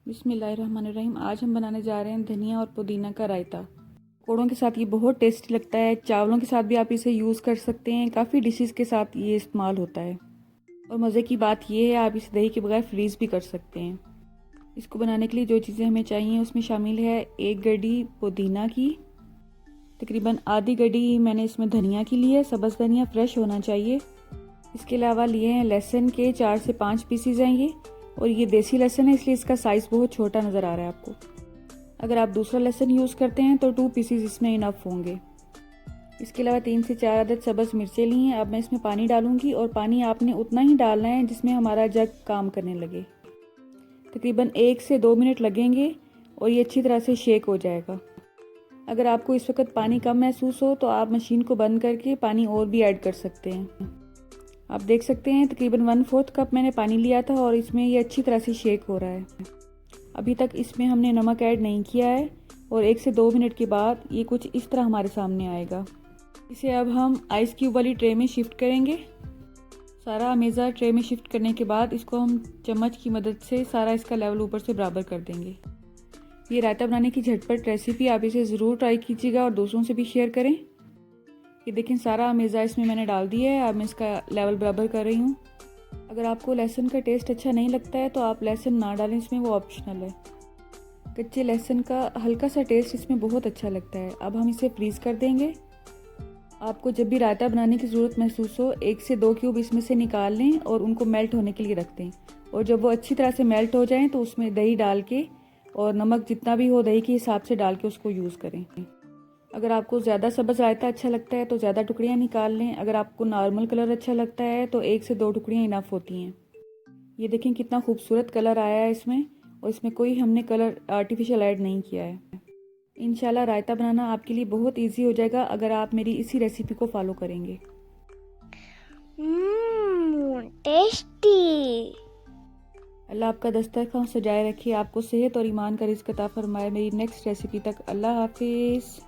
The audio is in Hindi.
बिस्मिल्लाहिर्रहमानिर्रहीम। आज हम बनाने जा रहे हैं धनिया और पुदीना का रायता। पकौड़ों के साथ ये बहुत टेस्टी लगता है। चावलों के साथ भी आप इसे यूज़ कर सकते हैं। काफ़ी डिशेस के साथ ये इस्तेमाल होता है। और मज़े की बात ये है, आप इसे दही के बगैर फ्रीज़ भी कर सकते हैं। इसको बनाने के लिए जो चीज़ें हमें चाहिए उसमें शामिल है 1 गड्डी पुदीना की, तकरीबन आधी गड्डी मैंने इसमें धनिया की ली है। सब्ज़ धनिया फ्रेश होना चाहिए। इसके अलावा लिए हैं लहसुन के 4 से 5 पीसीज हैं ये, और ये देसी लहसुन है इसलिए इसका साइज़ बहुत छोटा नज़र आ रहा है आपको। अगर आप दूसरा लहसुन यूज़ करते हैं तो 2 पीसीज इसमें इनफ होंगे। इसके अलावा 3 से 4 अदद सब्ज़ मिर्चें ली हैं। अब मैं इसमें पानी डालूंगी, और पानी आपने उतना ही डालना है जिसमें हमारा जग काम करने लगे। तकरीबन 1 से 2 मिनट लगेंगे और ये अच्छी तरह से शेक हो जाएगा। अगर आपको इस वक्त पानी कम महसूस हो तो आप मशीन को बंद करके पानी और भी ऐड कर सकते हैं। आप देख सकते हैं तकरीबन 1/4 कप मैंने पानी लिया था और इसमें ये अच्छी तरह से शेक हो रहा है। अभी तक इसमें हमने नमक ऐड नहीं किया है, और 1 से 2 मिनट के बाद ये कुछ इस तरह हमारे सामने आएगा। इसे अब हम आइस क्यूब वाली ट्रे में शिफ्ट करेंगे। सारा अमेज़ा ट्रे में शिफ्ट करने के बाद इसको हम चम्मच की मदद से सारा इसका लेवल ऊपर से बराबर कर देंगे। ये रायता बनाने की झटपट रेसिपी, आप इसे ज़रूर ट्राई कीजिएगा और दोस्तों से भी शेयर करें। ये देखें, सारा अमेज़ा इसमें मैंने डाल दिया है। अब मैं इसका लेवल बराबर कर रही हूँ। अगर आपको लहसुन का टेस्ट अच्छा नहीं लगता है तो आप लहसुन ना डालें, इसमें वो ऑप्शनल है। कच्चे लहसुन का हल्का सा टेस्ट इसमें बहुत अच्छा लगता है। अब हम इसे फ्रीज़ कर देंगे। आपको जब भी रायता बनाने की ज़रूरत महसूस हो, 1 से 2 क्यूब इसमें से निकाल लें और उनको मेल्ट होने के लिए रख दें। और जब वो अच्छी तरह से मेल्ट हो जाएं तो उसमें दही डाल के, और नमक जितना भी हो दही के हिसाब से डाल के उसको यूज़ करें। अगर आपको ज़्यादा सब्ज़ रायता अच्छा लगता है तो ज़्यादा टुकड़ियाँ निकाल लें। अगर आपको नॉर्मल कलर अच्छा लगता है तो 1 से 2 टुकड़ियाँ इनफ होती हैं। ये देखें कितना खूबसूरत कलर आया है इसमें, और इसमें कोई हमने कलर आर्टिफिशियल ऐड नहीं किया है। इंशाल्लाह रायता बनाना आपके लिए बहुत इजी हो जाएगा अगर आप मेरी इसी रेसिपी को फॉलो करेंगे। टेस्टी। अल्लाह आपका दस्तरखान सजाए रखे, आपको सेहत और ईमान का रिज़्क अता फरमाए। मेरी नेक्स्ट रेसिपी तक अल्लाह हाफिज़।